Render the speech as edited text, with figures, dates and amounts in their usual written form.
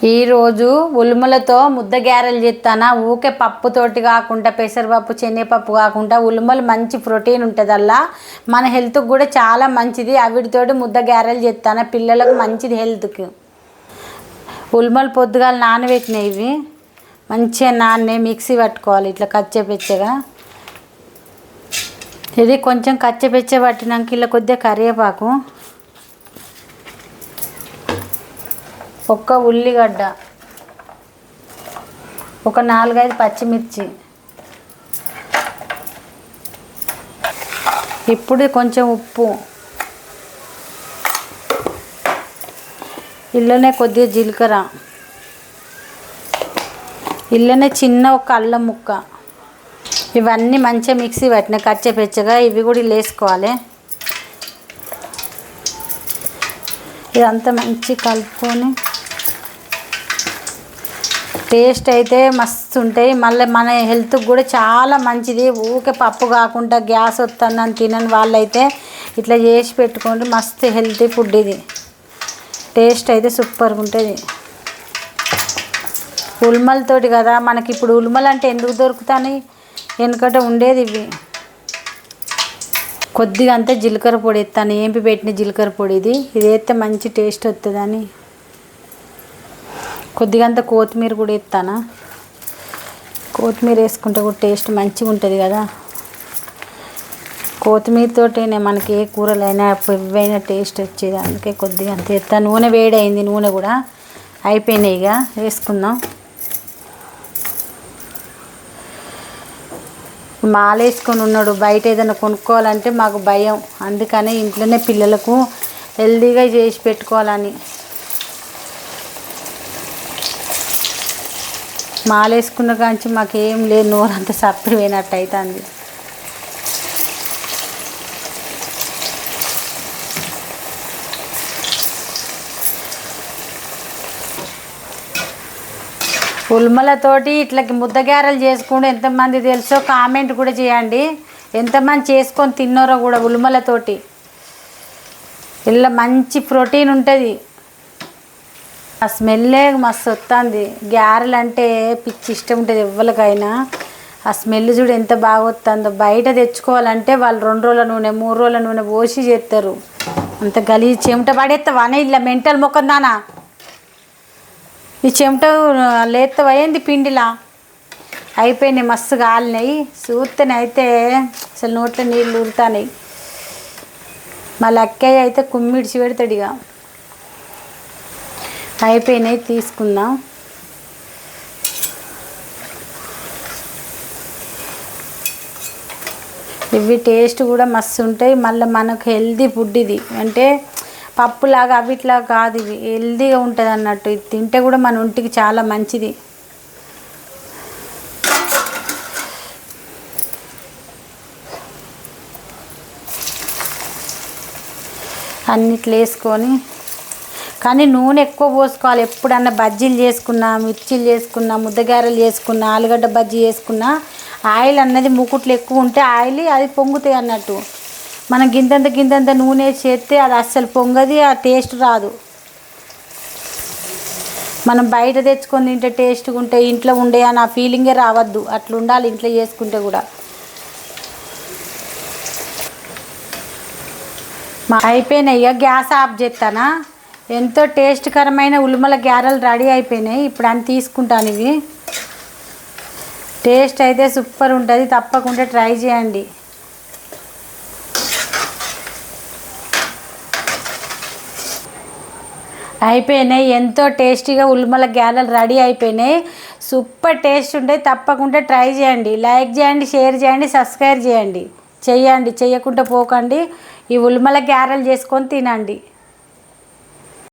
ఈరోజు ఉలుమలతో ముద్ద గ్యారెలు చేస్తానా. ఊకే పప్పుతోటి కాకుండా పెసరపప్పు శనగపప్పు కాకుండా ఉలుమలు మంచి ప్రోటీన్ ఉంటుంది, అలా మన హెల్త్కి కూడా చాలా మంచిది. అవిటితోటి ముద్ద గ్యారెలు చేస్తానా, పిల్లలకు మంచిది హెల్త్కి. ఉలుమలు పొద్దుగాల నానబెట్టినాయి, ఇవి మంచిగా నాన్నే మిక్సీ పట్టుకోవాలి ఇట్లా కచ్చపెచ్చగా. ఇది కొంచెం కచ్చపెచ్చ పట్టినాక ఇలా కొద్దిగా కరివేపాకు, ఒక్క ఉల్లిగడ్డ, ఒక 4-5 పచ్చిమిర్చి. ఇప్పుడు కొంచెం ఉప్పు, ఇళ్ళనే కొద్దిగా జీలకర్ర, ఇళ్ళనే చిన్న ఒక అల్లం ముక్క. ఇవన్నీ మంచిగా మిక్సీ పట్టిన కచ్చపెచ్చగా. ఇవి కూడా ఇలా వేసుకోవాలి. ఇదంతా మంచి కలుపుకొని టేస్ట్ అయితే మస్తు ఉంటాయి. మళ్ళీ మన హెల్త్కి కూడా చాలా మంచిది. ఊకే పప్పు కాకుండా గ్యాస్ వస్తుందని తినని వాళ్ళైతే ఇట్లా చేసి పెట్టుకోండి, మస్తు హెల్తీ ఫుడ్ ఇది. టేస్ట్ అయితే సూపర్గా ఉంటుంది. ఉలుమలతోటి కదా మనకి. ఇప్పుడు ఉలుమలు అంటే ఎందుకు దొరుకుతాయి, ఎందుకంటే ఉండేది ఇవి. కొద్దిగా అంతే జీలకర్ర పొడి ఎత్తాను, ఏంపి పెట్టిన జీలకర్ర పొడి. ఇది వేస్తే మంచి టేస్ట్ వస్తుందని. కొద్దిగా అంత కొత్తిమీర కూడా ఎత్తాను. కొత్తిమీర వేసుకుంటే కూడా టేస్ట్ మంచిగా ఉంటుంది కదా. కొత్తిమీరతోటేనే మనకి ఏ కూరలైనా ఇవైనా టేస్ట్ వచ్చేది. అందుకే కొద్దిగా అంత ఎత్తాను. నూనె వేడైంది, నూనె కూడా అయిపోయినాయి. ఇక వేసుకుందాం. మాలేసుకొని ఉన్నాడు. బయట ఏదైనా కొనుక్కోవాలంటే మాకు భయం, అందుకని ఇంట్లోనే పిల్లలకు హెల్తీగా చేసి పెట్టుకోవాలని. మాలేసుకున్న కాంచి మాకేం లేదు, నోరంతా సప్పి పోయినట్టు అవుతుంది. ఉలుమలతోటి ఇట్లకి ముద్ద గ్యారెలు చేసుకుంటూ ఎంతమంది తెలుసో కామెంట్ కూడా చేయండి. ఎంతమంది చేసుకొని తిన్నారో కూడా. ఉలుమలతోటి ఇలా మంచి ప్రోటీన్ ఉంటుంది. ఆ స్మెల్లే మస్తు వస్తుంది. గ్యారెలు అంటే పిచ్చి ఇష్టం ఉంటుంది ఎవరికైనా. ఆ స్మెల్ చూడు ఎంత బాగా వస్తుందో. బయట తెచ్చుకోవాలంటే వాళ్ళు 2 రోజుల నూనె 3 రోజుల నూనె పోసి చేస్తారు. అంత గలీజ్ చెమట పడేస్తావా ఇలా మెంటల్ మొక్కందానా. ఈ చెమట లేత్తవా ఏంది పిండిలా. అయిపోయినాయి, మస్తు కాలినాయి. చూస్తేనే అయితే అసలు నోట్లో నీళ్ళు ఊరుతాయి. మళ్ళీ అక్కయ్య అయితే కుమ్మిడిచి పెడతాడు. ఇక అయిపోయినాయి, తీసుకుందాం. ఇవి టేస్ట్ కూడా మస్తు ఉంటాయి. మళ్ళీ మనకు హెల్తీ ఫుడ్ ఇది. అంటే పప్పులాగా అవిట్లా కాదు, ఇవి హెల్తీగా ఉంటుంది అన్నట్టు. ఇది తింటే కూడా మన ఒంటికి చాలా మంచిది. అన్నిట్లో వేసుకొని, కానీ నూనె ఎక్కువ పోసుకోవాలి. ఎప్పుడన్నా బజ్జీలు చేసుకున్నా, మిర్చీలు చేసుకున్నా, ముద్దగారెలు చేసుకున్నా, ఆలుగడ్డ బజ్జీ చేసుకున్నా ఆయిల్ అన్నది మూకుట్లు ఎక్కువ ఉంటే ఆయిల్ అది పొంగుతాయి అన్నట్టు. మనం గింతంత నూనె చేస్తే అది అస్సలు పొంగది, ఆ టేస్ట్ రాదు. మనం బయట తెచ్చుకొని తింటే టేస్ట్గా ఉంటే ఇంట్లో ఉండే అని ఆ ఫీలింగే రావద్దు. అట్లా ఉండాలి ఇంట్లో చేసుకుంటే కూడా. అయిపోయినాయి. ఇక గ్యాస్ ఆఫ్ చేస్తానా. ఎంతో టేస్ట్కరమైన ఉలుమల గ్యారెలు రెడీ అయిపోయినాయి. ఇప్పుడు అని తీసుకుంటాను. ఇవి టేస్ట్ అయితే సూపర్ ఉంటుంది. తప్పకుండా ట్రై చేయండి. అయిపోయినాయి. ఎంతో టేస్టీగా ఉలుమల గ్యారెలు రెడీ అయిపోయినాయి. సూపర్ టేస్ట్ ఉంటాయి. తప్పకుండా ట్రై చేయండి. లైక్ చేయండి, షేర్ చేయండి, సబ్స్క్రైబ్ చేయండి. చేయకుండా పోకండి. ఈ ఉలుమల గ్యారెలు చేసుకొని తినండి.